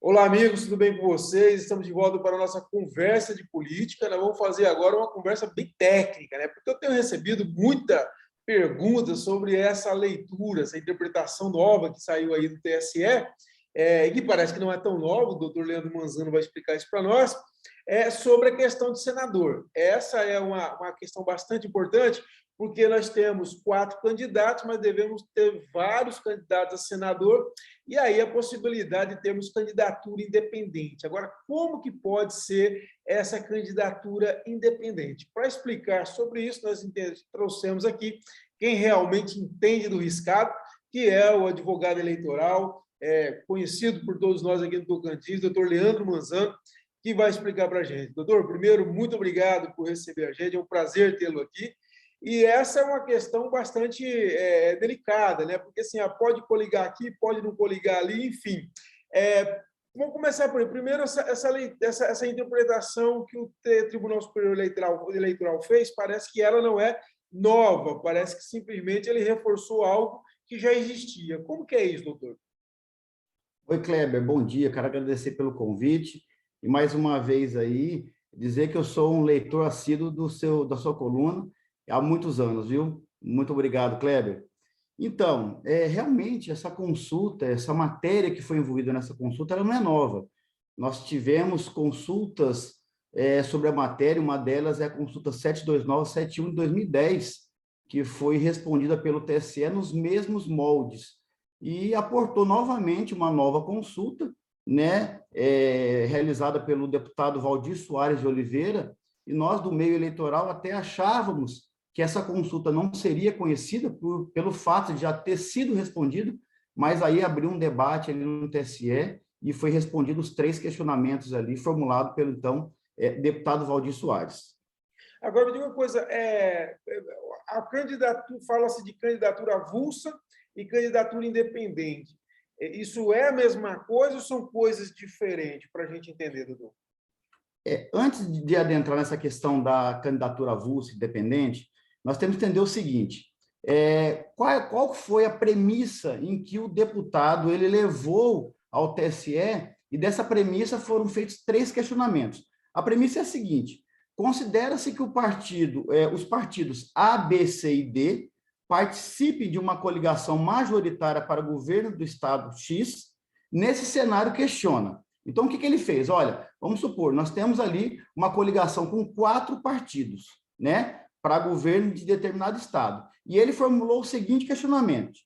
Olá, amigos, tudo bem com vocês? Estamos de volta para a nossa conversa de política. Nós vamos fazer agora uma conversa bem técnica, né? Porque eu tenho recebido muita pergunta sobre essa leitura, essa interpretação nova que saiu aí do TSE, e que parece que não é tão nova, o doutor Leandro Manzano vai explicar isso para nós, sobre a questão de senador. Essa é uma questão bastante importante, porque nós temos 4 candidatos, mas devemos ter vários candidatos a senador, e aí a possibilidade de termos candidatura independente. Agora, como que pode ser essa candidatura independente? Para explicar sobre isso, nós trouxemos aqui quem realmente entende do riscado, que é o advogado eleitoral, conhecido por todos nós aqui no Tocantins, doutor Leandro Manzano, que vai explicar para a gente. Doutor, primeiro, muito obrigado por receber a gente, é um prazer tê-lo aqui. E essa é uma questão bastante delicada, né? Porque assim, pode coligar aqui, pode não coligar ali, enfim. Vamos começar por aí. Primeiro, essa interpretação que o Tribunal Superior Eleitoral fez, parece que ela não é nova, parece que simplesmente ele reforçou algo que já existia. Como que é isso, doutor? Oi, Kleber, bom dia. Quero agradecer pelo convite e mais uma vez aí dizer que eu sou um leitor assíduo da sua coluna há muitos anos, viu? Muito obrigado, Kleber. Então, realmente essa consulta, essa matéria que foi envolvida nessa consulta, ela não é nova. Nós tivemos consultas sobre a matéria, uma delas é a consulta 72971 de 2010, que foi respondida pelo TSE nos mesmos moldes e aportou novamente uma nova consulta, né, realizada pelo deputado Valdir Soares de Oliveira, e nós do meio eleitoral até achávamos que essa consulta não seria conhecida pelo fato de já ter sido respondido, mas aí abriu um debate ali no TSE e foi respondido os 3 questionamentos ali formulados pelo então deputado Valdir Soares. Agora, me diga uma coisa, a candidatura, fala-se de candidatura avulsa e candidatura independente. Isso é a mesma coisa ou são coisas diferentes para a gente entender, Dudu? Antes de adentrar nessa questão da candidatura avulsa independente, nós temos que entender o seguinte: qual foi a premissa em que o deputado ele levou ao TSE, e dessa premissa foram feitos 3 questionamentos. A premissa é a seguinte: considera-se que os partidos A, B, C e D participem de uma coligação majoritária para o governo do estado X. Nesse cenário, questiona. Então, o que ele fez? Olha, vamos supor, nós temos ali uma coligação com 4 partidos, né, para governo de determinado estado. E ele formulou o seguinte questionamento: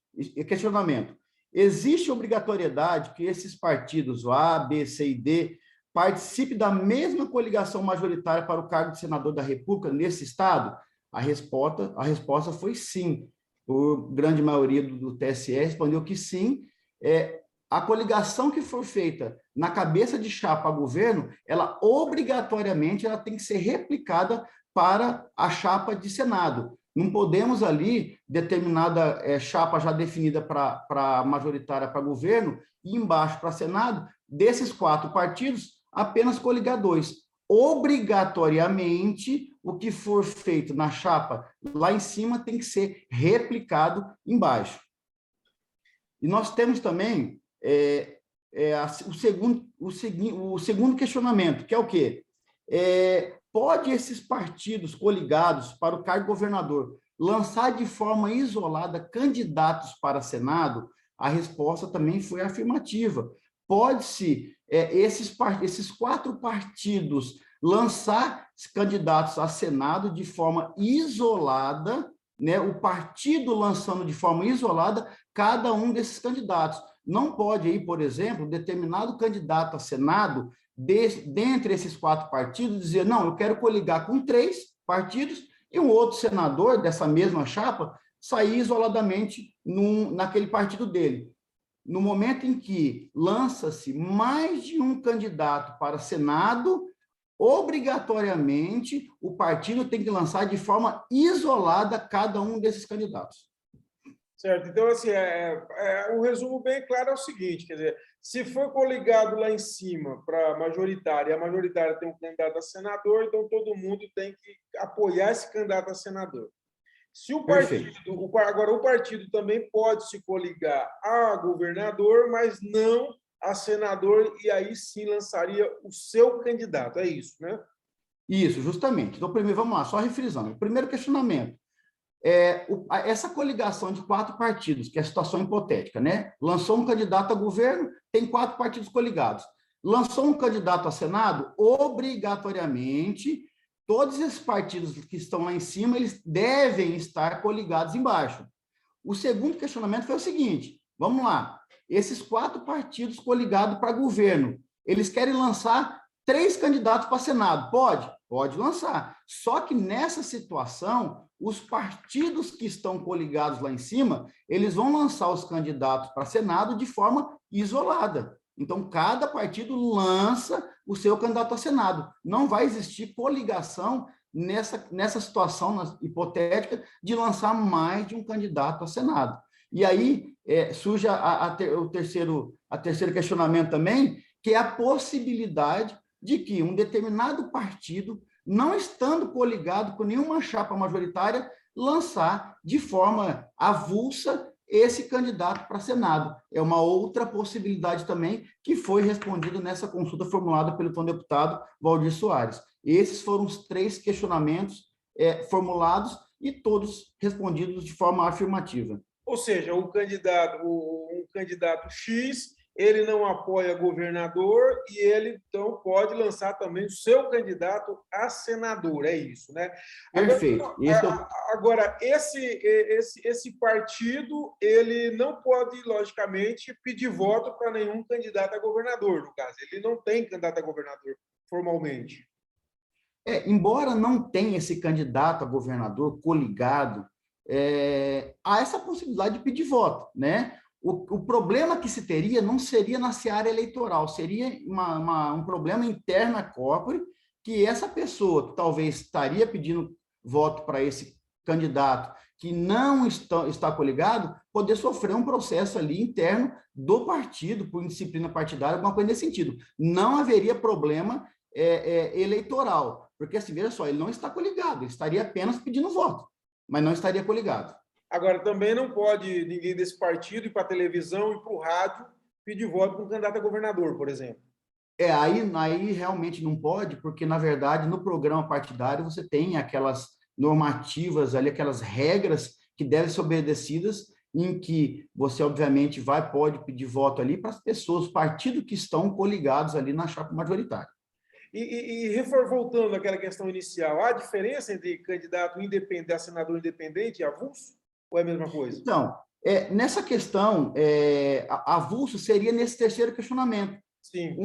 existe obrigatoriedade que esses partidos, A, B, C e D, participem da mesma coligação majoritária para o cargo de senador da República nesse estado? A resposta foi sim. Por grande maioria do TSE respondeu que sim. A coligação que for feita na cabeça de chapa a governo, ela obrigatoriamente tem que ser replicada para a chapa de Senado. Não podemos ali, determinada chapa já definida para majoritária para governo, e embaixo para Senado, desses 4 partidos, apenas coligar 2. Obrigatoriamente, o que for feito na chapa lá em cima tem que ser replicado embaixo. E nós temos também o segundo questionamento, que é o quê? Pode esses partidos coligados para o cargo de governador lançar de forma isolada candidatos para Senado? A resposta também foi afirmativa. Pode-se esses 4 partidos lançar candidatos a Senado de forma isolada, né? O partido lançando de forma isolada cada um desses candidatos. Não pode aí, por exemplo, determinado candidato a Senado, dentre esses 4 partidos, dizer, não, eu quero coligar com 3 partidos, e um outro senador dessa mesma chapa sair isoladamente naquele partido dele. No momento em que lança-se mais de um candidato para Senado, obrigatoriamente o partido tem que lançar de forma isolada cada um desses candidatos. Certo. Então, assim, o resumo bem claro é o seguinte, quer dizer, se for coligado lá em cima para a majoritária tem um candidato a senador, então todo mundo tem que apoiar esse candidato a senador. Se o partido, agora o partido também pode se coligar a governador, mas não a senador e aí sim lançaria o seu candidato. É isso, né? Isso, justamente. Então, primeiro, vamos lá, só refrisando. O primeiro questionamento. Essa coligação de 4 partidos, que é a situação hipotética, né? Lançou um candidato a governo, tem 4 partidos coligados. Lançou um candidato a Senado, obrigatoriamente, todos esses partidos que estão lá em cima, eles devem estar coligados embaixo. O segundo questionamento foi o seguinte, vamos lá, esses 4 partidos coligados para governo, eles querem lançar 3 candidatos para Senado, pode? Pode lançar. Só que nessa situação, os partidos que estão coligados lá em cima, eles vão lançar os candidatos para Senado de forma isolada. Então, cada partido lança o seu candidato a Senado. Não vai existir coligação nessa situação hipotética de lançar mais de um candidato a Senado. E aí surge o terceiro questionamento também, que é a possibilidade de que um determinado partido, não estando coligado com nenhuma chapa majoritária, lançar de forma avulsa esse candidato para Senado. É uma outra possibilidade também que foi respondida nessa consulta formulada pelo então deputado Valdir Soares. Esses foram os 3 questionamentos formulados e todos respondidos de forma afirmativa. Ou seja, um candidato X, ele não apoia governador e ele, então, pode lançar também o seu candidato a senador, é isso, né? Perfeito. Agora, esse partido, ele não pode, logicamente, pedir voto para nenhum candidato a governador, no caso. Ele não tem candidato a governador, formalmente. Embora não tenha esse candidato a governador coligado, há essa possibilidade de pedir voto, né? O problema que se teria não seria na seara eleitoral, seria um problema interno à corpore, que essa pessoa que talvez estaria pedindo voto para esse candidato que não está coligado, poder sofrer um processo ali interno do partido, por indisciplina partidária, alguma coisa nesse sentido. Não haveria problema eleitoral, porque assim, veja só, ele não está coligado, ele estaria apenas pedindo voto, mas não estaria coligado. Agora, também não pode ninguém desse partido ir para a televisão e para o rádio pedir voto para um candidato a governador, por exemplo. Aí realmente não pode, porque, na verdade, no programa partidário você tem aquelas normativas ali, aquelas regras que devem ser obedecidas, em que você, obviamente, pode pedir voto ali para as pessoas, os partidos que estão coligados ali na chapa majoritária. Voltando àquela questão inicial, há diferença entre candidato independente, senador independente e avulso? Ou é a mesma coisa? Então, nessa questão, avulso seria nesse terceiro questionamento. Sim.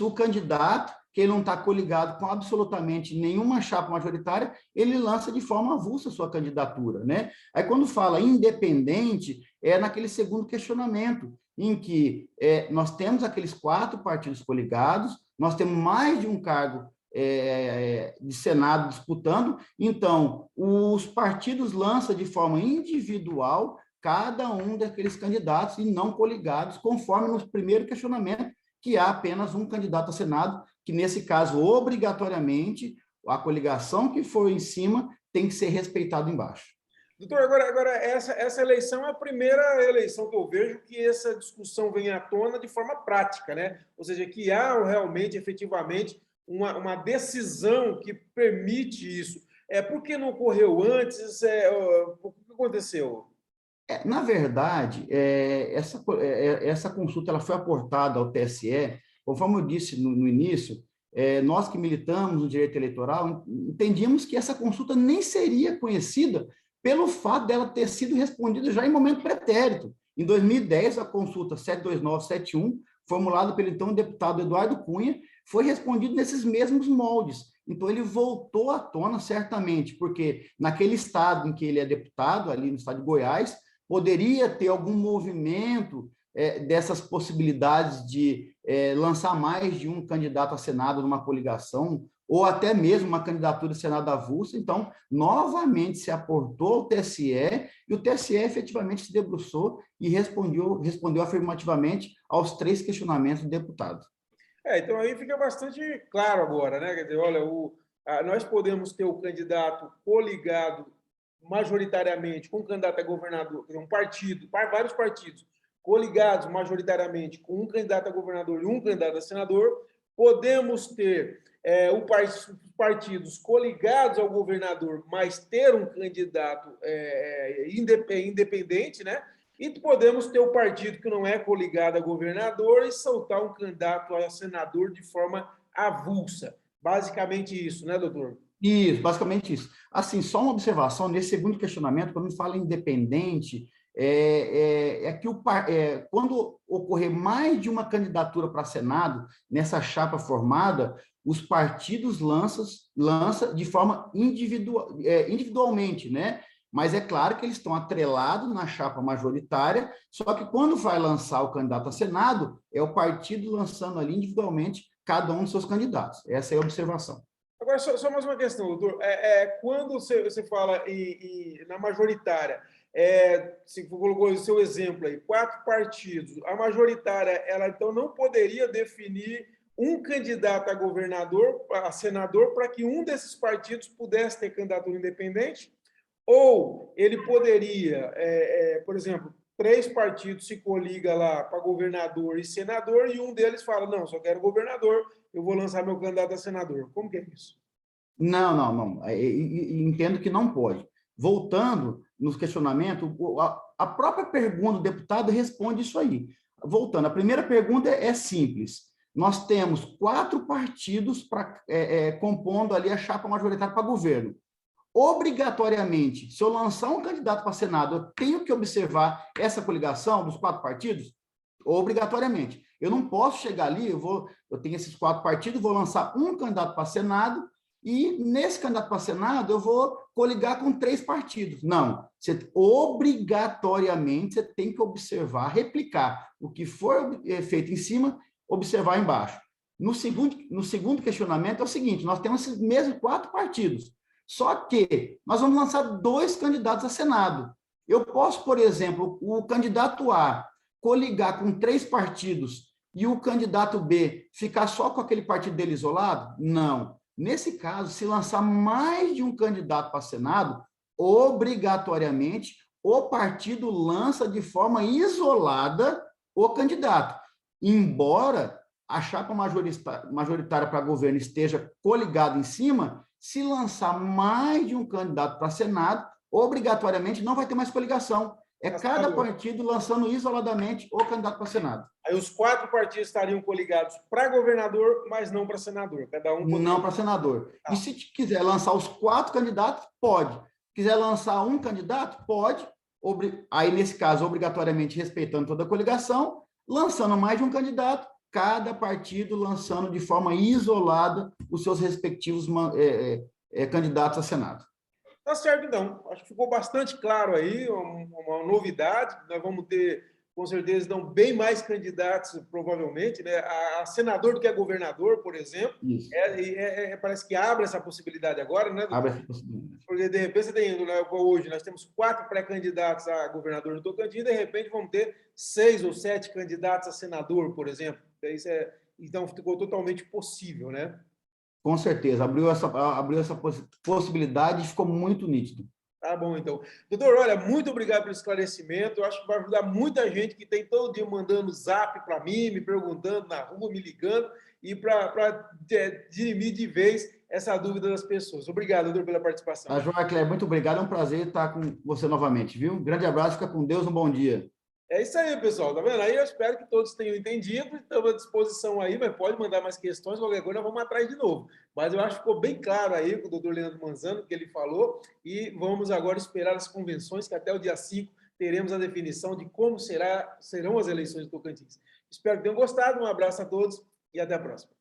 O candidato, que ele não está coligado com absolutamente nenhuma chapa majoritária, ele lança de forma avulsa a sua candidatura, né? Aí, quando fala independente, é naquele segundo questionamento, em que nós temos aqueles 4 partidos coligados, nós temos mais de um cargo de Senado disputando, então, os partidos lançam de forma individual cada um daqueles candidatos e não coligados, conforme no primeiro questionamento, que há apenas um candidato a Senado, que nesse caso, obrigatoriamente, a coligação que for em cima tem que ser respeitada embaixo. Doutor, agora essa eleição é a primeira eleição que eu vejo que essa discussão vem à tona de forma prática, né? Ou seja, que há realmente, efetivamente, uma decisão que permite isso. Por que não ocorreu antes? O que aconteceu? Na verdade, essa consulta ela foi aportada ao TSE, conforme eu disse no início, nós que militamos no direito eleitoral, entendíamos que essa consulta nem seria conhecida pelo fato dela ter sido respondida já em momento pretérito. Em 2010, a consulta 72971, formulada pelo então deputado Eduardo Cunha, foi respondida nesses mesmos moldes. Então, ele voltou à tona, certamente, porque naquele estado em que ele é deputado, ali no estado de Goiás, poderia ter algum movimento dessas possibilidades de lançar mais de um candidato a Senado numa coligação, ou até mesmo uma candidatura a Senado avulsa. Então, novamente se aportou ao TSE, e o TSE efetivamente se debruçou e respondeu afirmativamente aos 3 questionamentos do deputado. Então aí fica bastante claro agora, né? Quer dizer, olha, nós podemos ter o candidato coligado majoritariamente com um candidato a governador, um partido, vários partidos coligados majoritariamente com um candidato a governador e um candidato a senador, podemos ter os partidos coligados ao governador, mas ter um candidato independente, né? E podemos ter o partido que não é coligado a governador e soltar um candidato a senador de forma avulsa. Basicamente isso, né, doutor? Isso, basicamente isso. Assim, só uma observação, nesse segundo questionamento, quando fala independente, que quando ocorrer mais de uma candidatura para Senado, nessa chapa formada, os partidos lançam de forma individualmente, né? Mas é claro que eles estão atrelados na chapa majoritária, só que quando vai lançar o candidato a Senado, é o partido lançando ali individualmente cada um dos seus candidatos. Essa é a observação. Agora, só mais uma questão, doutor. Quando você fala na majoritária, você colocou o seu exemplo aí, 4 partidos, a majoritária, ela então não poderia definir um candidato a governador, a senador, para que um desses partidos pudesse ter candidatura independente? Ou ele poderia, por exemplo, 3 partidos se coligam lá para governador e senador e um deles fala, não, só quero governador, eu vou lançar meu candidato a senador. Como que é isso? Não. Entendo que não pode. Voltando nos questionamentos, a própria pergunta do deputado responde isso aí. Voltando, a primeira pergunta é simples. Nós temos 4 partidos compondo ali a chapa majoritária para governo. Obrigatoriamente, se eu lançar um candidato para Senado, eu tenho que observar essa coligação dos 4 partidos? Obrigatoriamente. Eu não posso chegar ali, eu tenho esses 4 partidos, vou lançar um candidato para Senado, e nesse candidato para Senado eu vou coligar com 3 partidos. Não, obrigatoriamente você tem que observar, replicar o que for feito em cima, observar embaixo. No segundo questionamento é o seguinte, nós temos esses mesmos 4 partidos, só que nós vamos lançar 2 candidatos a Senado. Eu posso, por exemplo, o candidato A coligar com 3 partidos e o candidato B ficar só com aquele partido dele isolado? Não. Nesse caso, se lançar mais de um candidato para Senado, obrigatoriamente o partido lança de forma isolada o candidato. Embora a chapa majoritária para governo esteja coligada em cima, se lançar mais de um candidato para Senado, obrigatoriamente não vai ter mais coligação. É cada partido lançando isoladamente o candidato para Senado. Aí os 4 partidos estariam coligados para governador, mas não para senador. Cada um poderia... Não para senador. E se quiser lançar os 4 candidatos, pode. Quiser lançar um candidato, pode. Aí, nesse caso, obrigatoriamente respeitando toda a coligação, lançando mais de um candidato, cada partido lançando de forma isolada os seus respectivos candidatos a Senado. Tá certo, então. Acho que ficou bastante claro aí, uma novidade. Nós vamos ter, com certeza, então, bem mais candidatos, provavelmente, né? A senador do que a governador, por exemplo. Isso. Parece que abre essa possibilidade agora, né? Abre essa possibilidade. Porque, de repente, você tem, né, hoje nós temos 4 pré-candidatos a governador no Tocantins, e, de repente, vamos ter 6 ou 7 candidatos a senador, por exemplo. Então, ficou totalmente possível, né? Com certeza, abriu essa possibilidade e ficou muito nítido. Tá bom, então. Doutor, olha, muito obrigado pelo esclarecimento. Eu acho que vai ajudar muita gente que tem todo dia mandando zap para mim, me perguntando na rua, me ligando, e para dirimir de vez essa dúvida das pessoas. Obrigado, doutor, pela participação. Tá, João Cléber, muito obrigado. É um prazer estar com você novamente, viu? Um grande abraço, fica com Deus, um bom dia. É isso aí, pessoal. Tá vendo? Aí eu espero que todos tenham entendido. Estamos à disposição aí, mas pode mandar mais questões, qualquer coisa, nós vamos atrás de novo. Mas eu acho que ficou bem claro aí com o doutor Leandro Manzano, o que ele falou, e vamos agora esperar as convenções, que até o dia 5 teremos a definição de como serão as eleições do Tocantins. Espero que tenham gostado. Um abraço a todos e até a próxima.